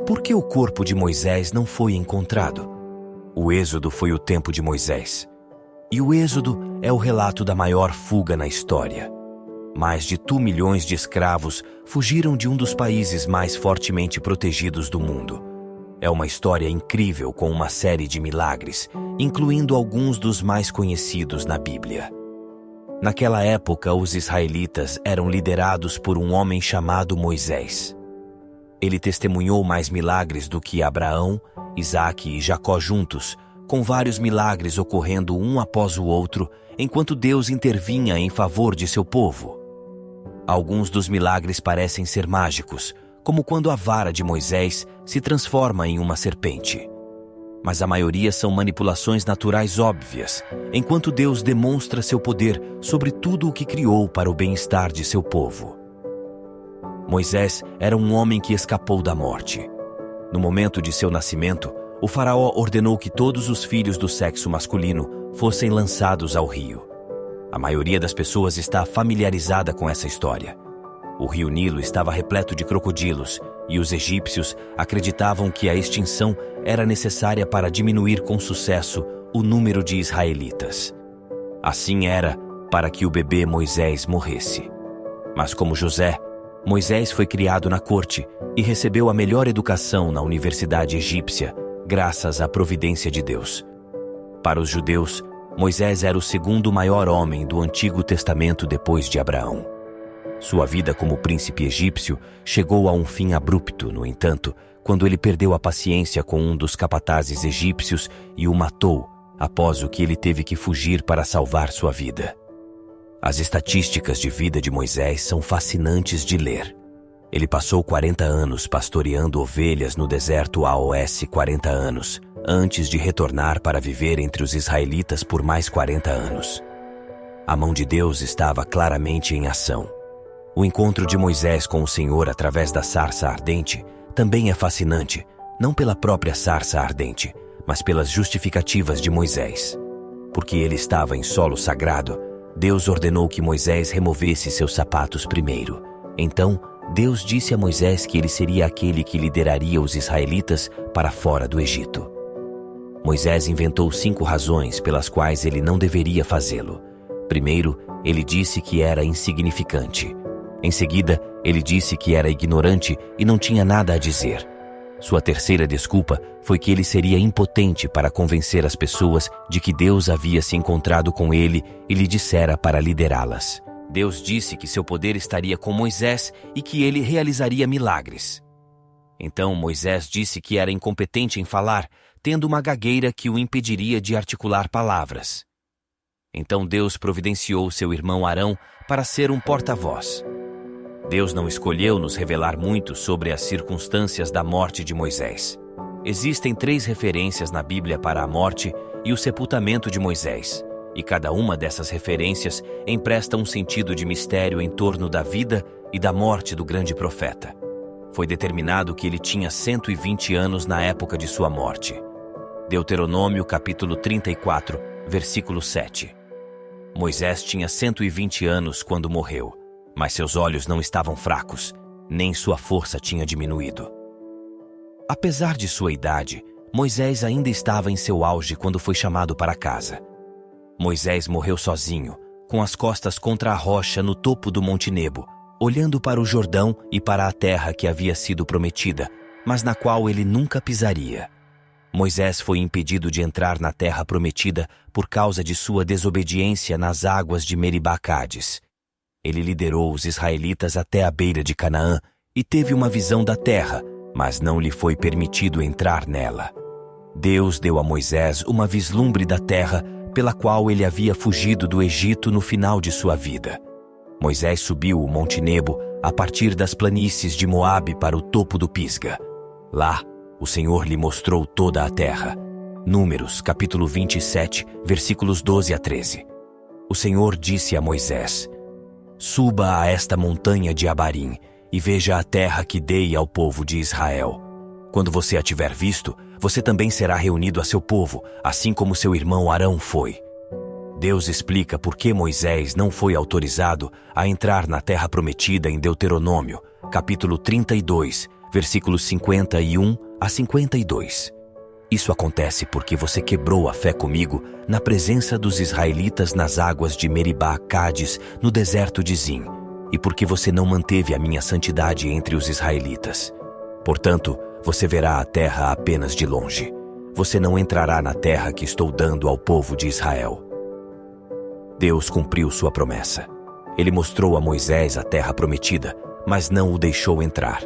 Por que o corpo de Moisés não foi encontrado? O Êxodo foi o tempo de Moisés. E o Êxodo é o relato da maior fuga na história. Mais de 2 milhões de escravos fugiram de um dos países mais fortemente protegidos do mundo. É uma história incrível com uma série de milagres, incluindo alguns dos mais conhecidos na Bíblia. Naquela época, os israelitas eram liderados por um homem chamado Moisés. Ele testemunhou mais milagres do que Abraão, Isaque e Jacó juntos, com vários milagres ocorrendo um após o outro, enquanto Deus intervinha em favor de seu povo. Alguns dos milagres parecem ser mágicos, como quando a vara de Moisés se transforma em uma serpente. Mas a maioria são manipulações naturais óbvias, enquanto Deus demonstra seu poder sobre tudo o que criou para o bem-estar de seu povo. Moisés era um homem que escapou da morte. No momento de seu nascimento, o faraó ordenou que todos os filhos do sexo masculino fossem lançados ao rio. A maioria das pessoas está familiarizada com essa história. O rio Nilo estava repleto de crocodilos e os egípcios acreditavam que a extinção era necessária para diminuir com sucesso o número de israelitas. Assim era para que o bebê Moisés morresse. Mas como José, Moisés foi criado na corte e recebeu a melhor educação na Universidade Egípcia, graças à providência de Deus. Para os judeus, Moisés era o segundo maior homem do Antigo Testamento depois de Abraão. Sua vida como príncipe egípcio chegou a um fim abrupto, no entanto, quando ele perdeu a paciência com um dos capatazes egípcios e o matou, após o que ele teve que fugir para salvar sua vida. As estatísticas de vida de Moisés são fascinantes de ler. Ele passou 40 anos pastoreando ovelhas no deserto AOS 40 anos, antes de retornar para viver entre os israelitas por mais 40 anos. A mão de Deus estava claramente em ação. O encontro de Moisés com o Senhor através da sarça ardente também é fascinante, não pela própria sarça ardente, mas pelas justificativas de Moisés. Porque ele estava em solo sagrado, Deus ordenou que Moisés removesse seus sapatos primeiro. Então, Deus disse a Moisés que ele seria aquele que lideraria os israelitas para fora do Egito. Moisés inventou 5 razões pelas quais ele não deveria fazê-lo. Primeiro, ele disse que era insignificante. Em seguida, ele disse que era ignorante e não tinha nada a dizer. Sua terceira desculpa foi que ele seria impotente para convencer as pessoas de que Deus havia se encontrado com ele e lhe dissera para liderá-las. Deus disse que seu poder estaria com Moisés e que ele realizaria milagres. Então Moisés disse que era incompetente em falar, tendo uma gagueira que o impediria de articular palavras. Então Deus providenciou seu irmão Arão para ser um porta-voz. Deus não escolheu nos revelar muito sobre as circunstâncias da morte de Moisés. Existem 3 referências na Bíblia para a morte e o sepultamento de Moisés, e cada uma dessas referências empresta um sentido de mistério em torno da vida e da morte do grande profeta. Foi determinado que ele tinha 120 anos na época de sua morte. Deuteronômio capítulo 34, versículo 7. Moisés tinha 120 anos quando morreu, mas seus olhos não estavam fracos, nem sua força tinha diminuído. Apesar de sua idade, Moisés ainda estava em seu auge quando foi chamado para casa. Moisés morreu sozinho, com as costas contra a rocha no topo do Monte Nebo, olhando para o Jordão e para a terra que havia sido prometida, mas na qual ele nunca pisaria. Moisés foi impedido de entrar na terra prometida por causa de sua desobediência nas águas de Meribá-Cádiz. Ele liderou os israelitas até a beira de Canaã e teve uma visão da terra, mas não lhe foi permitido entrar nela. Deus deu a Moisés uma vislumbre da terra pela qual ele havia fugido do Egito no final de sua vida. Moisés subiu o Monte Nebo a partir das planícies de Moabe para o topo do Pisga. Lá, o Senhor lhe mostrou toda a terra. Números, capítulo 27, versículos 12 a 13. O Senhor disse a Moisés: Suba a esta montanha de Abarim e veja a terra que dei ao povo de Israel. Quando você a tiver visto, você também será reunido a seu povo, assim como seu irmão Arão foi. Deus explica por que Moisés não foi autorizado a entrar na terra prometida em Deuteronômio, capítulo 32, versículos 51 a 52. Isso acontece porque você quebrou a fé comigo na presença dos israelitas nas águas de Meribá, Cádiz, no deserto de Zim, e porque você não manteve a minha santidade entre os israelitas. Portanto, você verá a terra apenas de longe. Você não entrará na terra que estou dando ao povo de Israel. Deus cumpriu sua promessa. Ele mostrou a Moisés a terra prometida, mas não o deixou entrar.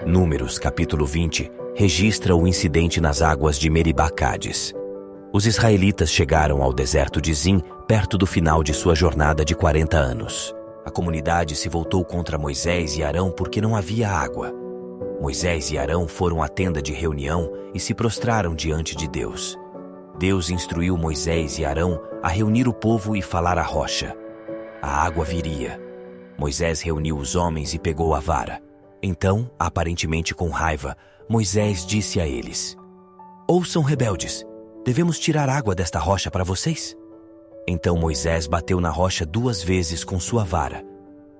Números, capítulo 20, registra o incidente nas águas de Meribá, Cádiz. Os israelitas chegaram ao deserto de Zim perto do final de sua jornada de 40 anos. A comunidade se voltou contra Moisés e Arão porque não havia água. Moisés e Arão foram à tenda de reunião e se prostraram diante de Deus. Deus instruiu Moisés e Arão a reunir o povo e falar à rocha. A água viria. Moisés reuniu os homens e pegou a vara. Então, aparentemente com raiva, Moisés disse a eles: "Ouçam, rebeldes, devemos tirar água desta rocha para vocês?" Então Moisés bateu na rocha 2 vezes com sua vara.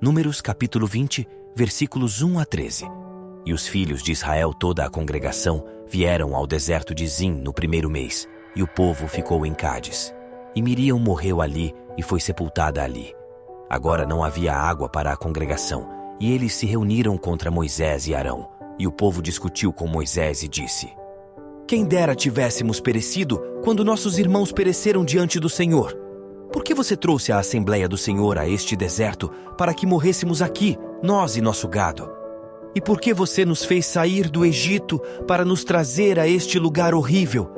Números capítulo 20, versículos 1 a 13. E os filhos de Israel, toda a congregação, vieram ao deserto de Zim no 1º mês, e o povo ficou em Cádiz. E Miriam morreu ali e foi sepultada ali. Agora não havia água para a congregação, e eles se reuniram contra Moisés e Arão. E o povo discutiu com Moisés e disse: "Quem dera tivéssemos perecido quando nossos irmãos pereceram diante do Senhor. Por que você trouxe a Assembleia do Senhor a este deserto para que morrêssemos aqui, nós e nosso gado? E por que você nos fez sair do Egito para nos trazer a este lugar horrível?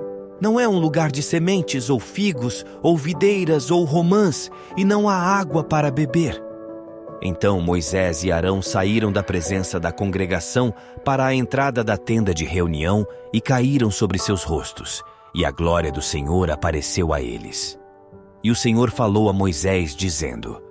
Não é um lugar de sementes, ou figos, ou videiras, ou romãs, e não há água para beber." Então Moisés e Arão saíram da presença da congregação para a entrada da tenda de reunião e caíram sobre seus rostos, e a glória do Senhor apareceu a eles. E o Senhor falou a Moisés, dizendo: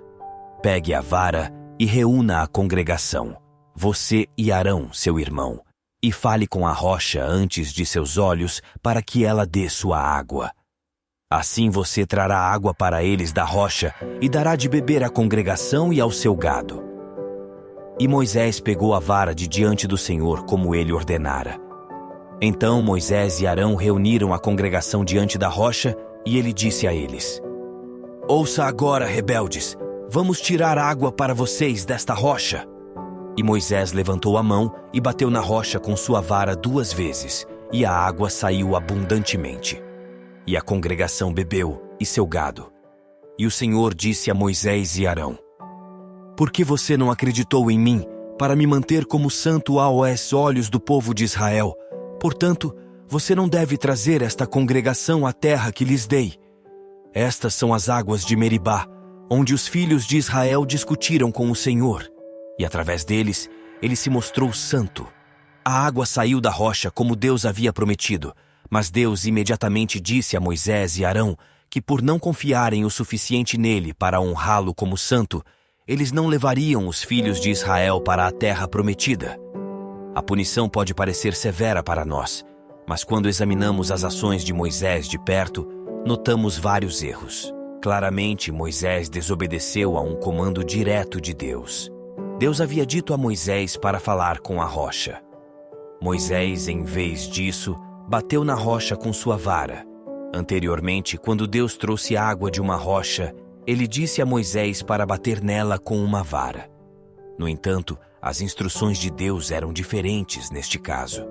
"Pegue a vara e reúna a congregação, você e Arão, seu irmão, e fale com a rocha antes de seus olhos para que ela dê sua água. Assim você trará água para eles da rocha e dará de beber à congregação e ao seu gado." E Moisés pegou a vara de diante do Senhor, como ele ordenara. Então Moisés e Arão reuniram a congregação diante da rocha, e ele disse a eles: "Ouça agora, rebeldes, vamos tirar água para vocês desta rocha." E Moisés levantou a mão e bateu na rocha com sua vara 2 vezes, e a água saiu abundantemente. E a congregação bebeu, e seu gado. E o Senhor disse a Moisés e Arão: "Por que você não acreditou em mim, para me manter como santo aos olhos do povo de Israel? Portanto, você não deve trazer esta congregação à terra que lhes dei. Estas são as águas de Meribá, onde os filhos de Israel discutiram com o Senhor. E através deles, ele se mostrou santo. A água saiu da rocha como Deus havia prometido, mas Deus imediatamente disse a Moisés e Arão que por não confiarem o suficiente nele para honrá-lo como santo, eles não levariam os filhos de Israel para a terra prometida. A punição pode parecer severa para nós, mas quando examinamos as ações de Moisés de perto, notamos vários erros. Claramente, Moisés desobedeceu a um comando direto de Deus. Deus havia dito a Moisés para falar com a rocha. Moisés, em vez disso, bateu na rocha com sua vara. Anteriormente, quando Deus trouxe água de uma rocha, ele disse a Moisés para bater nela com uma vara. No entanto, as instruções de Deus eram diferentes neste caso.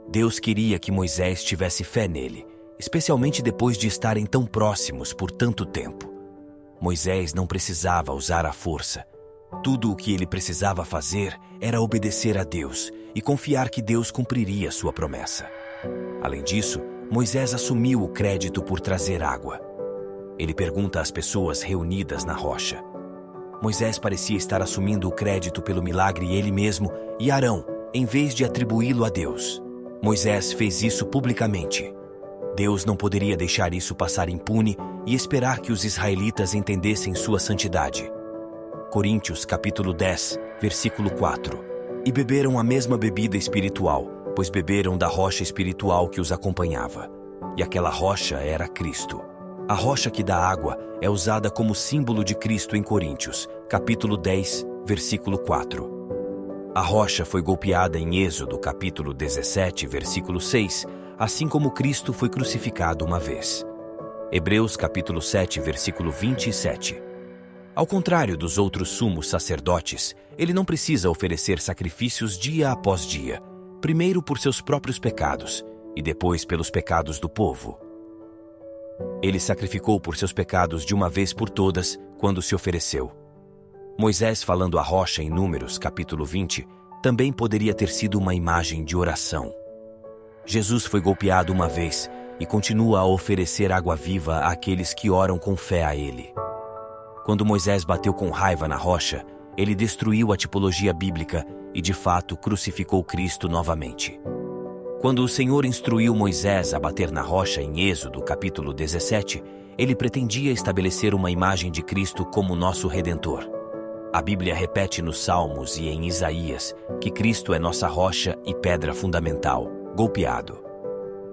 Deus queria que Moisés tivesse fé nele, especialmente depois de estarem tão próximos por tanto tempo. Moisés não precisava usar a força. Tudo o que ele precisava fazer era obedecer a Deus e confiar que Deus cumpriria sua promessa. Além disso, Moisés assumiu o crédito por trazer água. Ele pergunta às pessoas reunidas na rocha. Moisés parecia estar assumindo o crédito pelo milagre ele mesmo e Arão, em vez de atribuí-lo a Deus. Moisés fez isso publicamente. Deus não poderia deixar isso passar impune e esperar que os israelitas entendessem sua santidade. Coríntios capítulo 10, versículo 4. E beberam a mesma bebida espiritual, pois beberam da rocha espiritual que os acompanhava. E aquela rocha era Cristo. A rocha que dá água é usada como símbolo de Cristo em Coríntios, capítulo 10, versículo 4. A rocha foi golpeada em Êxodo, capítulo 17, versículo 6, assim como Cristo foi crucificado uma vez. Hebreus, capítulo 7, versículo 27. Ao contrário dos outros sumos sacerdotes, ele não precisa oferecer sacrifícios dia após dia, primeiro por seus próprios pecados e depois pelos pecados do povo. Ele sacrificou por seus pecados de uma vez por todas quando se ofereceu. Moisés, falando à rocha em Números, capítulo 20, também poderia ter sido uma imagem de oração. Jesus foi golpeado uma vez e continua a oferecer água viva àqueles que oram com fé a ele. Quando Moisés bateu com raiva na rocha, ele destruiu a tipologia bíblica e, de fato, crucificou Cristo novamente. Quando o Senhor instruiu Moisés a bater na rocha em Êxodo, capítulo 17, ele pretendia estabelecer uma imagem de Cristo como nosso Redentor. A Bíblia repete nos Salmos e em Isaías que Cristo é nossa rocha e pedra fundamental, golpeado.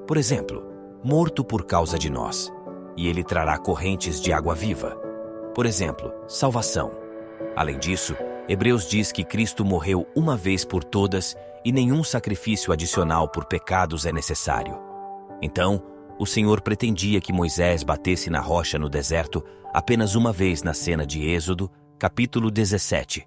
Por exemplo, morto por causa de nós, e ele trará correntes de água viva. Por exemplo, salvação. Além disso, Hebreus diz que Cristo morreu uma vez por todas e nenhum sacrifício adicional por pecados é necessário. Então, o Senhor pretendia que Moisés batesse na rocha no deserto apenas uma vez na cena de Êxodo, capítulo 17,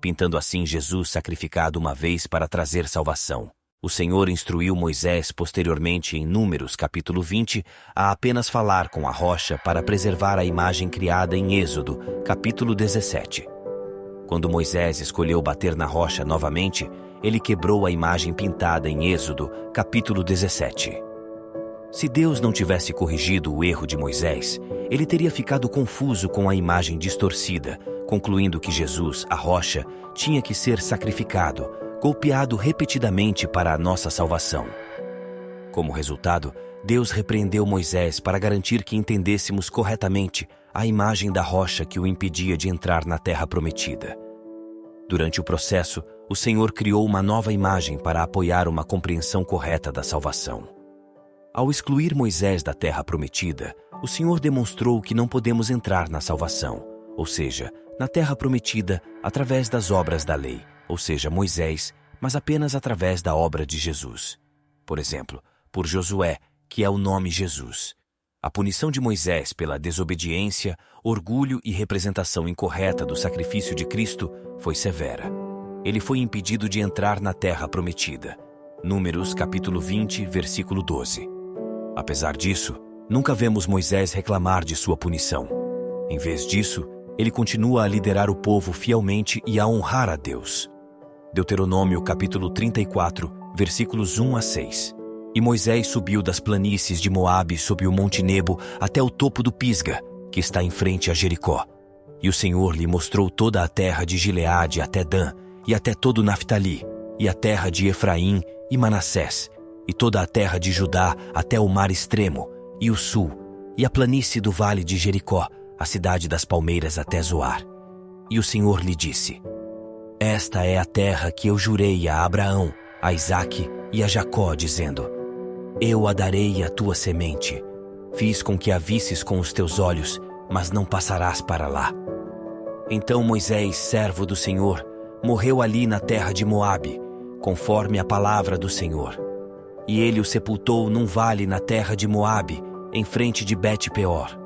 pintando assim Jesus sacrificado uma vez para trazer salvação. O Senhor instruiu Moisés posteriormente em Números, capítulo 20, a apenas falar com a rocha para preservar a imagem criada em Êxodo, capítulo 17. Quando Moisés escolheu bater na rocha novamente, ele quebrou a imagem pintada em Êxodo, capítulo 17. Se Deus não tivesse corrigido o erro de Moisés, ele teria ficado confuso com a imagem distorcida, concluindo que Jesus, a rocha, tinha que ser sacrificado, golpeado repetidamente para a nossa salvação. Como resultado, Deus repreendeu Moisés para garantir que entendêssemos corretamente a imagem da rocha que o impedia de entrar na terra prometida. Durante o processo, o Senhor criou uma nova imagem para apoiar uma compreensão correta da salvação. Ao excluir Moisés da terra prometida, o Senhor demonstrou que não podemos entrar na salvação, ou seja, na terra prometida através das obras da lei, ou seja, Moisés, mas apenas através da obra de Jesus. Por exemplo, por Josué, que é o nome Jesus. A punição de Moisés pela desobediência, orgulho e representação incorreta do sacrifício de Cristo foi severa. Ele foi impedido de entrar na terra prometida. Números capítulo 20, versículo 12. Apesar disso, nunca vemos Moisés reclamar de sua punição. Em vez disso, ele continua a liderar o povo fielmente e a honrar a Deus. Deuteronômio capítulo 34, versículos 1 a 6. E Moisés subiu das planícies de Moabe sob o monte Nebo até o topo do Pisga, que está em frente a Jericó. E o Senhor lhe mostrou toda a terra de Gileade até Dan, e até todo Naftali, e a terra de Efraim e Manassés, e toda a terra de Judá até o mar extremo, e o sul, e a planície do vale de Jericó, a cidade das palmeiras até Zoar. E o Senhor lhe disse: Esta é a terra que eu jurei a Abraão, a Isaque e a Jacó, dizendo: Eu a darei à tua semente. Fiz com que a visses com os teus olhos, mas não passarás para lá. Então Moisés, servo do Senhor, morreu ali na terra de Moabe, conforme a palavra do Senhor. E ele o sepultou num vale na terra de Moabe, em frente de Bet-peor.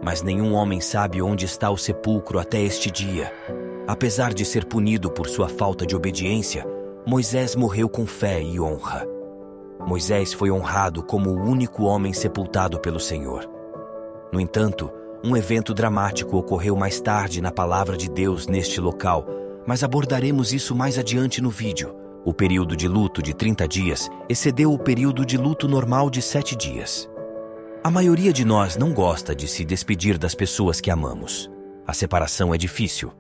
Mas nenhum homem sabe onde está o sepulcro até este dia. Apesar de ser punido por sua falta de obediência, Moisés morreu com fé e honra. Moisés foi honrado como o único homem sepultado pelo Senhor. No entanto, um evento dramático ocorreu mais tarde na palavra de Deus neste local, mas abordaremos isso mais adiante no vídeo. O período de luto de 30 dias excedeu o período de luto normal de 7 dias. A maioria de nós não gosta de se despedir das pessoas que amamos. A separação é difícil.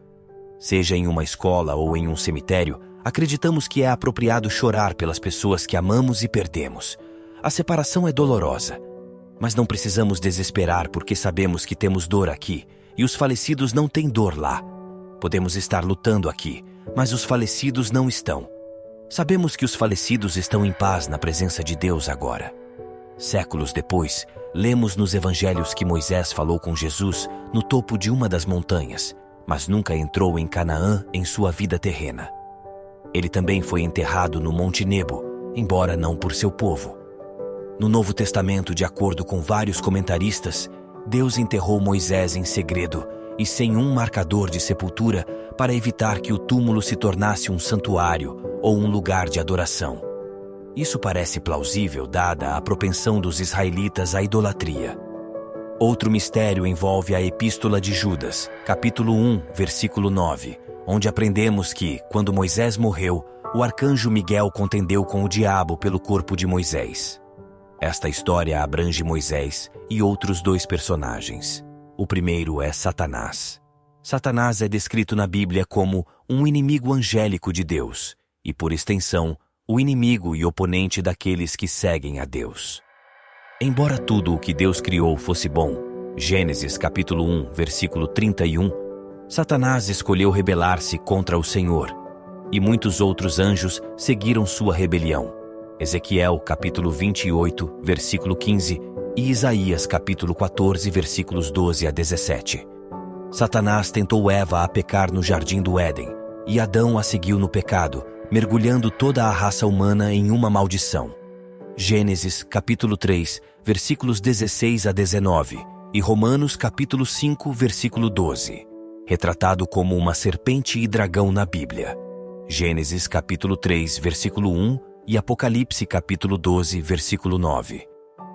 Seja em uma escola ou em um cemitério, acreditamos que é apropriado chorar pelas pessoas que amamos e perdemos. A separação é dolorosa, mas não precisamos desesperar porque sabemos que temos dor aqui e os falecidos não têm dor lá. Podemos estar lutando aqui, mas os falecidos não estão. Sabemos que os falecidos estão em paz na presença de Deus agora. Séculos depois, lemos nos evangelhos que Moisés falou com Jesus no topo de uma das montanhas, mas nunca entrou em Canaã em sua vida terrena. Ele também foi enterrado no Monte Nebo, embora não por seu povo. No Novo Testamento, de acordo com vários comentaristas, Deus enterrou Moisés em segredo e sem um marcador de sepultura para evitar que o túmulo se tornasse um santuário ou um lugar de adoração. Isso parece plausível dada a propensão dos israelitas à idolatria. Outro mistério envolve a Epístola de Judas, capítulo 1, versículo 9, onde aprendemos que, quando Moisés morreu, o arcanjo Miguel contendeu com o diabo pelo corpo de Moisés. Esta história abrange Moisés e outros dois personagens. O primeiro é Satanás. Satanás é descrito na Bíblia como um inimigo angélico de Deus e, por extensão, o inimigo e oponente daqueles que seguem a Deus. Embora tudo o que Deus criou fosse bom, Gênesis capítulo 1, versículo 31, Satanás escolheu rebelar-se contra o Senhor, e muitos outros anjos seguiram sua rebelião. Ezequiel capítulo 28, versículo 15, e Isaías capítulo 14, versículos 12 a 17. Satanás tentou Eva a pecar no jardim do Éden, e Adão a seguiu no pecado, mergulhando toda a raça humana em uma maldição. Gênesis capítulo 3, versículos 16 a 19, e Romanos capítulo 5, versículo 12, retratado como uma serpente e dragão na Bíblia. Gênesis capítulo 3, versículo 1 e Apocalipse capítulo 12, versículo 9.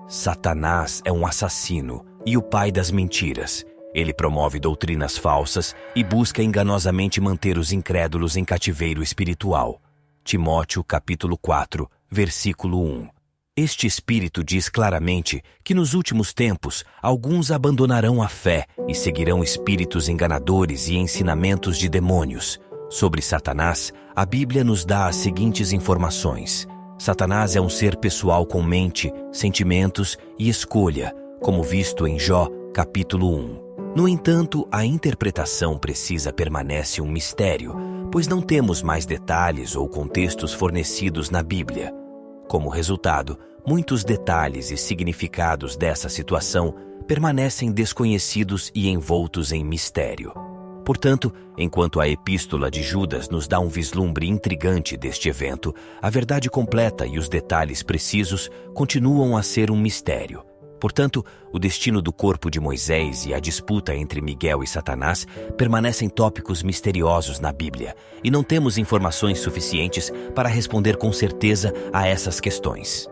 Satanás é um assassino e o pai das mentiras. Ele promove doutrinas falsas e busca enganosamente manter os incrédulos em cativeiro espiritual. Timóteo capítulo 4, versículo 1. Este espírito diz claramente que nos últimos tempos alguns abandonarão a fé e seguirão espíritos enganadores e ensinamentos de demônios. Sobre Satanás, a Bíblia nos dá as seguintes informações. Satanás é um ser pessoal com mente, sentimentos e escolha, como visto em Jó capítulo 1. No entanto, a interpretação precisa permanece um mistério, pois não temos mais detalhes ou contextos fornecidos na Bíblia. Como resultado, muitos detalhes e significados dessa situação permanecem desconhecidos e envoltos em mistério. Portanto, enquanto a Epístola de Judas nos dá um vislumbre intrigante deste evento, a verdade completa e os detalhes precisos continuam a ser um mistério. Portanto, o destino do corpo de Moisés e a disputa entre Miguel e Satanás permanecem tópicos misteriosos na Bíblia, e não temos informações suficientes para responder com certeza a essas questões.